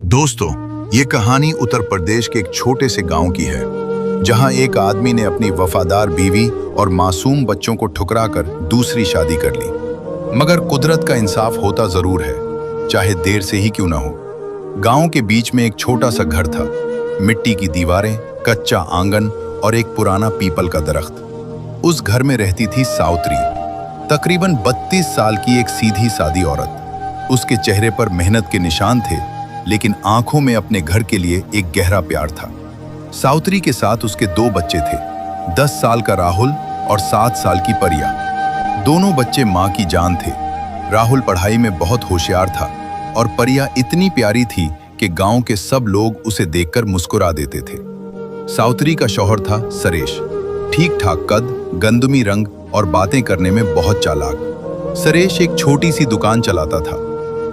दोस्तों, ये कहानी उत्तर प्रदेश के एक छोटे से गांव की है, जहां एक आदमी ने अपनी वफादार बीवी और मासूम बच्चों को ठुकराकर दूसरी शादी कर ली। मगर कुदरत का इंसाफ होता जरूर है, चाहे देर से ही क्यों ना हो। गांव के बीच में एक छोटा सा घर था, मिट्टी की दीवारें, कच्चा आंगन और एक पुराना पीपल का दरख्त। उस घर में रहती थी सावित्री, तकरीबन 32 साल की एक सीधी सादी औरत। उसके चेहरे पर मेहनत के निशान थे, लेकिन आंखों में अपने घर के लिए एक गहरा प्यार था। सावित्री के साथ उसके 2 बच्चे थे, 10 साल का राहुल और 7 साल की परिया। दोनों बच्चे माँ की जान थे। राहुल पढ़ाई में बहुत होशियार था और परिया इतनी प्यारी थी कि गांव के सब लोग उसे देखकर मुस्कुरा देते थे। सावित्री का शौहर था सरेश, ठीक ठाक कद, गंदमी रंग और बातें करने में बहुत चालाक। सरेश एक छोटी सी दुकान चलाता था,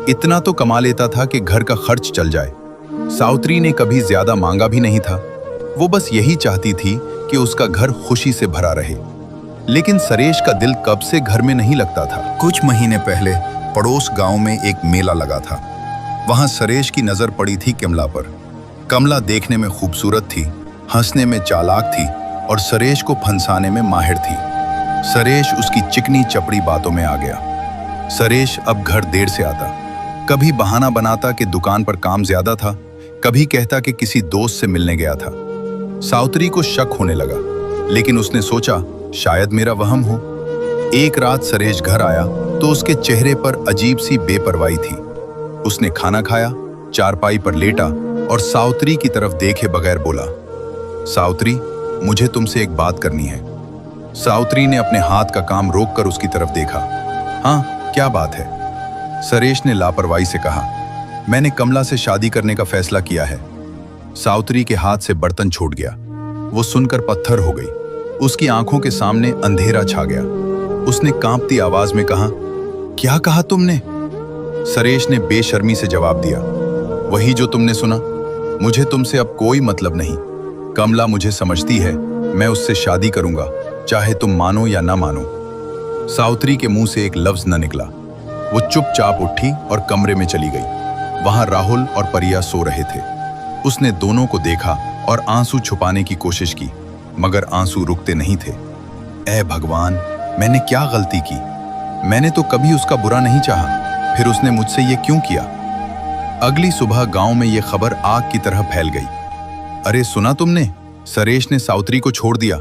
इतना तो कमा लेता था कि घर का खर्च चल जाए। सावित्री ने कभी ज्यादा मांगा भी नहीं था, वो बस यही चाहती थी कि उसका घर खुशी से भरा रहे। लेकिन सरेश का दिल कब से घर में नहीं लगता था। कुछ महीने पहले पड़ोस गांव में एक मेला लगा था। वहां सरेश की नजर पड़ी थी कमला पर। कमला देखने में खूबसूरत थी, हंसने में चालाक थी और सरेश को फंसाने में माहिर थी। सरेश उसकी चिकनी चपड़ी बातों में आ गया। सरेश अब घर देर से आता, कभी बहाना बनाता कि दुकान पर काम ज्यादा था, कभी कहता कि किसी दोस्त से मिलने गया था। सावित्री को शक होने लगा, लेकिन उसने सोचा शायद मेरा वहम हो। एक रात सरेश घर आया तो उसके चेहरे पर अजीब सी बेपरवाही थी। उसने खाना खाया, चारपाई पर लेटा और सावित्री की तरफ देखे बगैर बोला, सावित्री, मुझे तुमसे एक बात करनी है। सावित्री ने अपने हाथ का काम रोककर उसकी तरफ देखा। हाँ, क्या बात है? सरेश ने लापरवाही से कहा, मैंने कमला से शादी करने का फैसला किया है। सावित्री के हाथ से बर्तन छूट गया। वो सुनकर पत्थर हो गई। उसकी आंखों के सामने अंधेरा छा गया। उसने कांपती आवाज में कहा, क्या कहा तुमने? सरेश ने बेशर्मी से जवाब दिया, वही जो तुमने सुना। मुझे तुमसे अब कोई मतलब नहीं। कमला मुझे समझती है, मैं उससे शादी करूंगा, चाहे तुम मानो या ना मानो। सावित्री के मुंह से एक लफ्ज न निकला। वो चुपचाप उठी और कमरे में चली गई। वहां राहुल और परिया सो रहे थे। उसने दोनों को देखा और आंसू छुपाने की कोशिश की, मगर आंसू रुकते नहीं थे। ऐ भगवान, मैंने क्या गलती की? मैंने तो कभी उसका बुरा नहीं चाहा, फिर उसने मुझसे ये क्यों किया? अगली सुबह गांव में ये खबर आग की तरह फैल गई। अरे सुना तुमने, सरेश ने सावित्री को छोड़ दिया।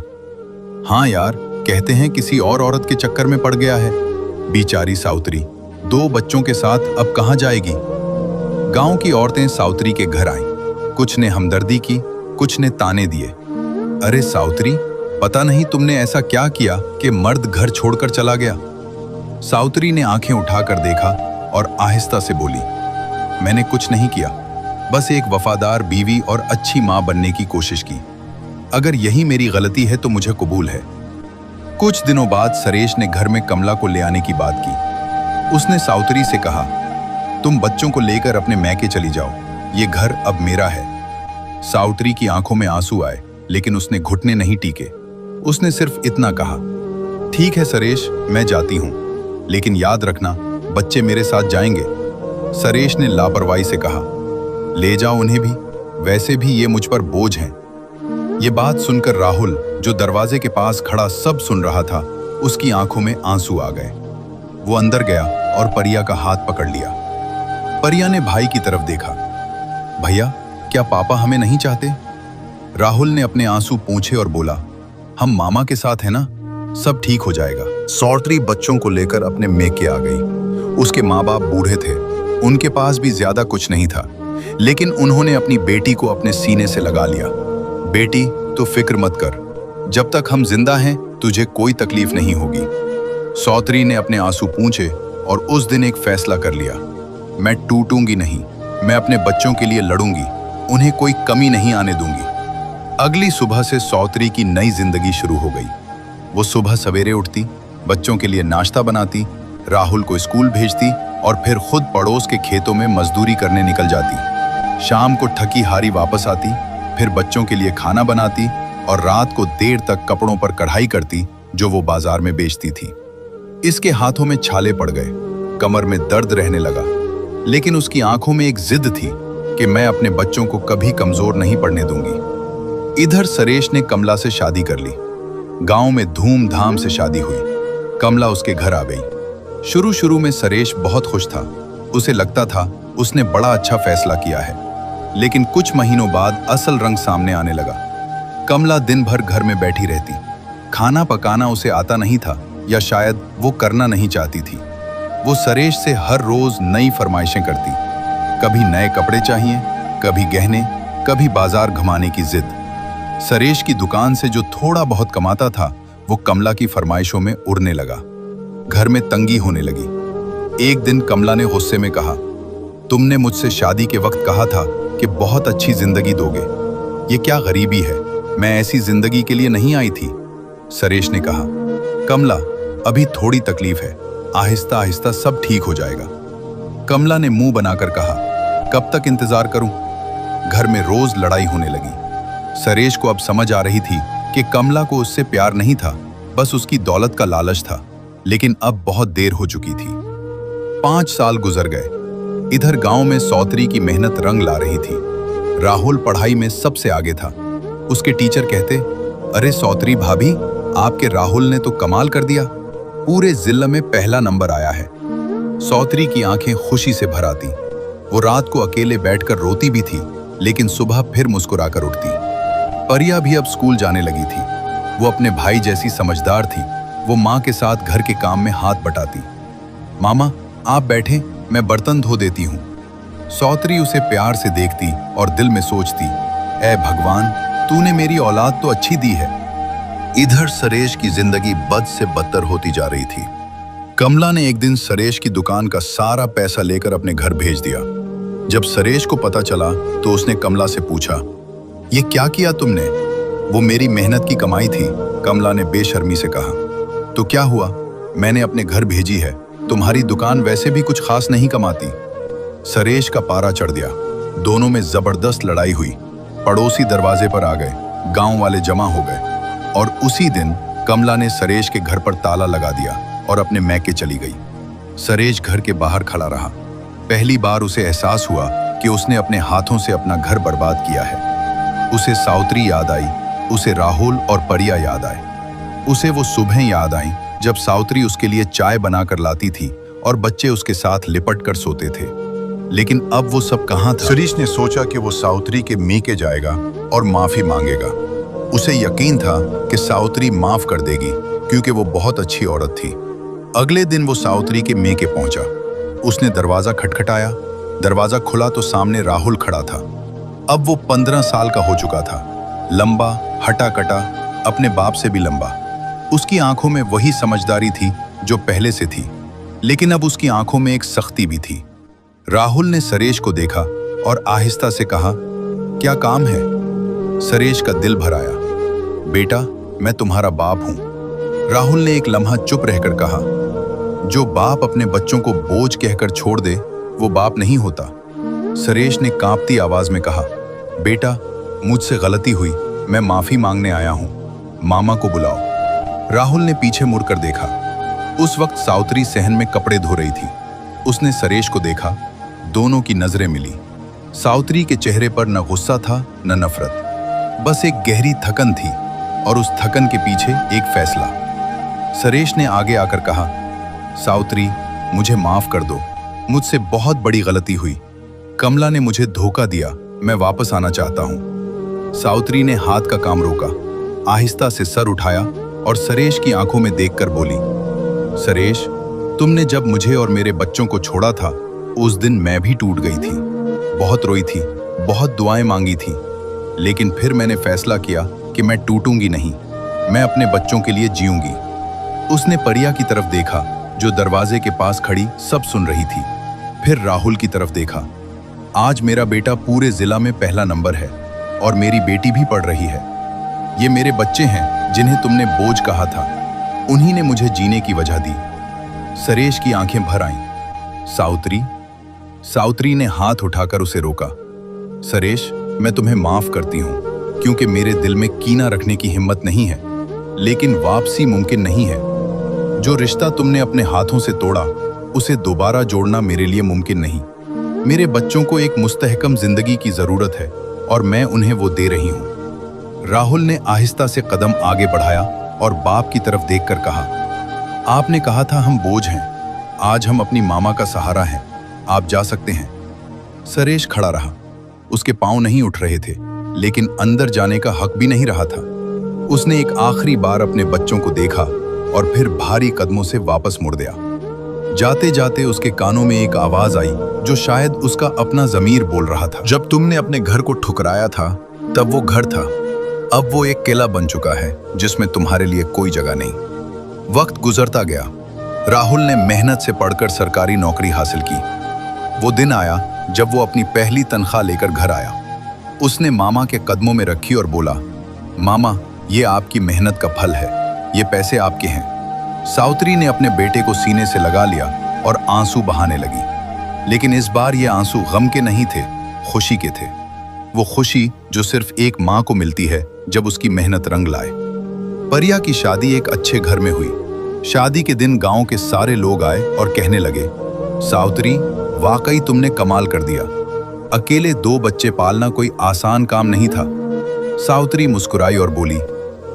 हाँ यार, कहते हैं किसी और औरत के चक्कर में पड़ गया है। बेचारी सावित्री 2 बच्चों के साथ अब कहां जाएगी? गांव की औरतें सावित्री के घर आईं। कुछ ने हमदर्दी की, कुछ ने ताने दिए। अरे सावित्री, पता नहीं तुमने ऐसा क्या किया कि मर्द घर छोड़कर चला गया? सावित्री ने आंखें उठाकर देखा और आहिस्ता से बोली, मैंने कुछ नहीं किया, बस एक वफादार बीवी और अच्छी मां बनने की कोशिश की। अगर यही मेरी गलती है तो मुझे कबूल है। कुछ दिनों बाद सरेश ने घर में कमला को ले आने की बात की। उसने सावित्री से कहा, तुम बच्चों को लेकर अपने मैके चली जाओ, ये घर अब मेरा है। सावित्री की आंखों में आंसू आए, लेकिन उसने घुटने नहीं टीके। उसने सिर्फ इतना कहा, ठीक है सरेश, मैं जाती हूं, लेकिन याद रखना बच्चे मेरे साथ जाएंगे। सरेश ने लापरवाही से कहा, ले जाओ उन्हें भी, वैसे भी ये मुझ पर बोझ हैं। ये बात सुनकर राहुल, जो दरवाजे के पास खड़ा सब सुन रहा था, उसकी आंखों में आंसू आ गए। वो अंदर गया और परिया का हाथ पकड़ लिया। परिया ने भाई की तरफ देखा। भैया, क्या पापा हमें नहीं चाहते? राहुल ने अपने आंसू पोंछे और बोला, हम मामा के साथ हैं ना, सब ठीक हो जाएगा। सावित्री बच्चों को लेकर अपने मेके आ गई। उसके माँ बाप बूढ़े थे, उनके पास भी ज्यादा कुछ नहीं था, लेकिन उन्होंने अपनी बेटी को अपने सीने से लगा लिया। बेटी, तू फिक्र मत कर, जब तक हम जिंदा हैं तुझे कोई तकलीफ नहीं होगी। सावित्री ने अपने आंसू पूंछे और उस दिन एक फैसला कर लिया, मैं टूटूंगी नहीं, मैं अपने बच्चों के लिए लड़ूंगी, उन्हें कोई कमी नहीं आने दूंगी। अगली सुबह से सावित्री की नई जिंदगी शुरू हो गई। वो सुबह सवेरे उठती, बच्चों के लिए नाश्ता बनाती, राहुल को स्कूल भेजती और फिर खुद पड़ोस के खेतों में मजदूरी करने निकल जाती। शाम को थकी हारी वापस आती, फिर बच्चों के लिए खाना बनाती और रात को देर तक कपड़ों पर कढ़ाई करती, जो वो बाजार में बेचती थी। इसके हाथों में छाले पड़ गए, कमर में दर्द रहने लगा, लेकिन उसकी आंखों में एक जिद थी, कि मैं अपने बच्चों को कभी कमजोर नहीं पड़ने दूंगी। इधर सरेश ने कमला से शादी कर ली। गांव में धूमधाम से शादी हुई। कमला उसके घर आ गई। शुरू में सरेश बहुत खुश था। उसे लगता था उसने बड़ा अच्छा फैसला किया है। लेकिन कुछ महीनों बाद असल रंग सामने आने लगा। कमला दिन भर घर में बैठी रहती। खाना पकाना उसे आता नहीं था, या शायद वो करना नहीं चाहती थी। वो सरेश से हर रोज नई फरमाइशें करती। कभी नए कपड़े चाहिए, कभी गहने, कभी बाजार घुमाने की जिद। सरेश की दुकान से जो थोड़ा बहुत कमाता था वो कमला की फरमाइशों में उड़ने लगा। घर में तंगी होने लगी। एक दिन कमला ने गुस्से में कहा, तुमने मुझसे शादी के वक्त कहा था कि बहुत अच्छी जिंदगी दोगे। ये क्या गरीबी है, मैं ऐसी जिंदगी के लिए नहीं आई थी। सरेश ने कहा, कमला अभी थोड़ी तकलीफ है, आहिस्ता आहिस्ता सब ठीक हो जाएगा। कमला ने मुंह बनाकर कहा, कब तक इंतजार करूं? घर में रोज लड़ाई होने लगी। सरेश को अब समझ आ रही थी कि कमला को उससे प्यार नहीं था, बस उसकी दौलत का लालच था। लेकिन अब बहुत देर हो चुकी थी। 5 साल गुजर गए। इधर गांव में सौतरी की मेहनत रंग ला रही थी। राहुल पढ़ाई में सबसे आगे था। उसके टीचर कहते, अरे सौतरी भाभी, आपके राहुल ने तो कमाल कर दिया, पूरे जिले में पहला नंबर आया है। सौतरी की आंखें खुशी से भर आती। वो रात को अकेले बैठकर रोती भी थी, लेकिन सुबह फिर मुस्कुराकर उठती। परिया भी अब स्कूल जाने लगी थी। वो अपने भाई जैसी समझदार थी। वो माँ के साथ घर के काम में हाथ बटाती। मामा आप बैठें, मैं बर्तन धो देती हूँ। सौतरी उसे प्यार से देखती और दिल में सोचती, ऐ भगवान, तूने मेरी औलाद तो अच्छी दी है। इधर सरेश की जिंदगी बद से बदतर होती जा रही थी। कमला ने एक दिन सरेश की दुकान का सारा पैसा लेकर अपने घर भेज दिया। जब सरेश को पता चला तो उसने कमला से पूछा, ये क्या किया तुमने? वो मेरी मेहनत की कमाई थी, कमला ने बेशर्मी से कहा। तो क्या हुआ, मैंने अपने घर भेजी है। तुम्हारी दुकान वैसे भी कुछ खास नहीं कमाती। सरेश का पारा चढ़ गया। दोनों में जबरदस्त लड़ाई हुई। पड़ोसी दरवाजे पर आ गए, गांव वाले जमा हो गए और उसी दिन कमला ने सरेश के घर पर ताला लगा दिया और अपने मैके चली गई। सरेश घर के बाहर खड़ा रहा। पहली बार उसे एहसास हुआ कि उसने अपने हाथों से अपना घर बर्बाद किया है। उसे सावित्री याद आई, उसे राहुल और परिया याद आए। उसे वो सुबह याद आई जब सावित्री उसके लिए चाय बनाकर लाती थी और बच्चे उसके साथ लिपट कर सोते थे। लेकिन अब वो सब कहाँ था? सरेश ने सोचा कि वो सावित्री के मीके जाएगा और माफी मांगेगा। उसे यकीन था कि सावित्री माफ कर देगी, क्योंकि वो बहुत अच्छी औरत थी। अगले दिन वो सावित्री के मीके पहुंचा। उसने दरवाजा खटखटाया। दरवाजा खुला तो सामने राहुल खड़ा था। अब वो 15 साल का हो चुका था, लंबा, हटा कटा, अपने बाप से भी लंबा। उसकी आंखों में वही समझदारी थी जो पहले से थी, लेकिन अब उसकी आंखों में एक सख्ती भी थी। राहुल ने सरेश को देखा और आहिस्ता से कहा, क्या काम है? सरेश का दिल भर आया। बेटा, मैं तुम्हारा बाप हूं। राहुल ने एक लम्हा चुप रहकर कहा, जो बाप अपने बच्चों को बोझ कहकर छोड़ दे वो बाप नहीं होता। सरेश ने कांपती आवाज में कहा, बेटा, मुझसे गलती हुई, मैं माफी मांगने आया हूं, मामा को बुलाओ। राहुल ने पीछे मुड़कर देखा। उस वक्त सावित्री सहन में कपड़े धो रही थी। उसने सरेश को देखा। दोनों की नजरें मिली। सावित्री के चेहरे पर न गुस्सा था न नफरत, बस एक गहरी थकन थी, और उस थकन के पीछे एक फैसला। सरेश ने आगे आकर कहा, सावित्री, मुझे माफ कर दो, मुझसे बहुत बड़ी गलती हुई। कमला ने मुझे धोखा दिया, मैं वापस आना चाहता हूं। सावित्री ने हाथ का काम रोका, आहिस्ता से सर उठाया और सरेश की आंखों में देखकर बोली, सरेश, तुमने जब मुझे और मेरे बच्चों को छोड़ा था उस दिन मैं भी टूट गई थी, बहुत रोई थी, बहुत दुआएं मांगी थी, लेकिन फिर मैंने फैसला किया कि मैं टूटूंगी नहीं, मैं अपने बच्चों के लिए जीऊंगी। उसने परिया की तरफ देखा जो दरवाजे के पास खड़ी सब सुन रही थी। फिर राहुल की तरफ देखा। आज मेरा बेटा पूरे जिला में पहला नंबर है और मेरी बेटी भी पढ़ रही है। ये मेरे बच्चे हैं जिन्हें तुमने बोझ कहा था, उन्हीं ने मुझे जीने की वजह दी। सरेश की आंखें भर आईं। सावित्री, सावित्री ने हाथ उठाकर उसे रोका। सरेश, मैं तुम्हें माफ करती हूं, क्योंकि मेरे दिल में कीना रखने की हिम्मत नहीं है, लेकिन वापसी मुमकिन नहीं है। जो रिश्ता तुमने अपने हाथों से तोड़ा उसे दोबारा जोड़ना मेरे लिए मुमकिन नहीं। मेरे बच्चों को एक मुस्तहकम जिंदगी की जरूरत है और मैं उन्हें वो दे रही हूं। राहुल ने आहिस्ता से कदम आगे बढ़ाया और बाप की तरफ देखकर कहा, आपने कहा था हम बोझ हैं, आज हम अपनी मामा का सहारा हैं, आप जा सकते हैं। सरेश खड़ा रहा। उसके पांव नहीं उठ रहे थे, लेकिन अंदर जाने का हक भी नहीं रहा था। उसने एक आखिरी बार अपने बच्चों को देखा और फिर भारी कदमों से वापस मुड़ गया। जाते जाते उसके कानों में एक आवाज आई जो शायद उसका अपना ज़मीर बोल रहा था। जब तुमने अपने घर को ठुकराया था तब वो घर था, अब वो एक किला बन चुका है जिसमें तुम्हारे लिए कोई जगह नहीं। वक्त गुजरता गया। राहुल ने मेहनत से पढ़कर सरकारी नौकरी हासिल की। वो दिन आया जब वो अपनी पहली तनख्वाह लेकर घर आया। उसने मामा के कदमों में रखी और बोला, मामा, ये आपकी मेहनत का फल है, ये पैसे आपके हैं। सावित्री ने अपने बेटे को सीने से लगा लिया और आंसू बहाने लगी। लेकिन इस बार ये आंसू गम के नहीं थे, खुशी के थे। वो खुशी जो सिर्फ एक माँ को मिलती है जब उसकी मेहनत रंग लाए। परिया की शादी एक अच्छे घर में हुई। शादी के दिन गांव के सारे लोग आए और कहने लगे, सावित्री, वाकई तुमने कमाल कर दिया। अकेले 2 बच्चे पालना कोई आसान काम नहीं था। सावित्री मुस्कुराई और बोली,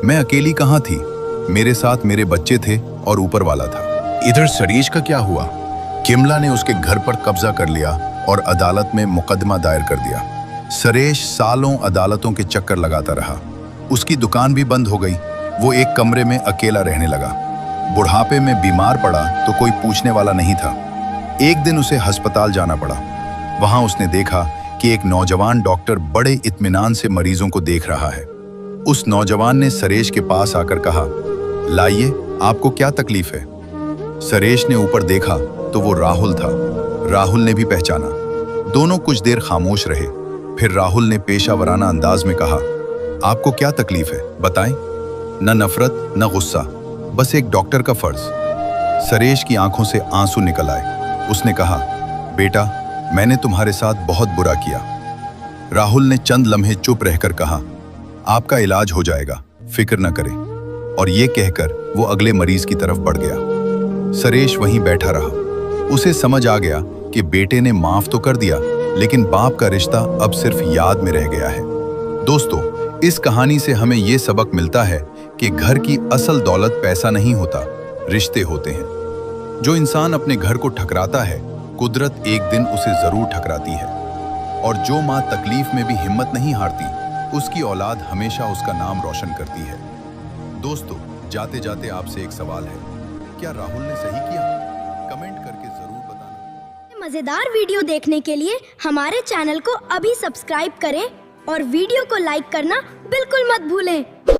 मैं अकेली कहाँ थी, मेरे साथ मेरे बच्चे थे और ऊपर वाला था। इधर सरेश का क्या हुआ? किमला ने उसके घर पर कब्जा कर लिया और अदालत में मुकदमा दायर कर दिया। सरेश सालों अदालतों के चक्कर लगाता रहा। उसकी दुकान भी बंद हो गई। वो एक कमरे में अकेला रहने लगा। बुढ़ापे में बीमार पड़ा तो कोई पूछने वाला नहीं था। एक दिन उसे अस्पताल जाना पड़ा। वहां उसने देखा कि एक नौजवान डॉक्टर बड़े इत्मीनान से मरीजों को देख रहा है। उस नौजवान ने सरेश के पास आकर कहा, लाइए, आपको क्या तकलीफ है? सरेश ने ऊपर देखा तो वो राहुल था। राहुल ने भी पहचाना। दोनों कुछ देर खामोश रहे। फिर राहुल ने पेशावराना अंदाज में कहा, आपको क्या तकलीफ है, बताएं। न नफरत न गुस्सा, बस एक डॉक्टर का फर्ज। सरेश की आंखों से आंसू निकल आए। उसने कहा, बेटा, मैंने तुम्हारे साथ बहुत बुरा किया। राहुल ने चंद लम्हे चुप रहकर कहा, आपका इलाज हो जाएगा, फिक्र न करें। और ये कहकर वो अगले मरीज की तरफ बढ़ गया। सरेश वहीं बैठा रहा। उसे समझ आ गया कि बेटे ने माफ तो कर दिया, लेकिन बाप का रिश्ता अब सिर्फ याद में रह गया है। दोस्तों, इस कहानी से हमें ये सबक मिलता है कि घर की असल दौलत पैसा नहीं होता, रिश्ते होते हैं। जो इंसान अपने घर को ठकराता है, कुदरत एक दिन उसे जरूर ठकराती है। और जो माँ तकलीफ में भी हिम्मत नहीं हारती, उसकी औलाद हमेशा उसका नाम रोशन करती है। दोस्तों, जाते जाते आपसे एक सवाल है, क्या राहुल ने सही किया? कमेंट करके जरूर बताना। मजेदार वीडियो देखने के लिए हमारे चैनल को अभी सब्सक्राइब करें और वीडियो को लाइक करना बिल्कुल मत भूलें।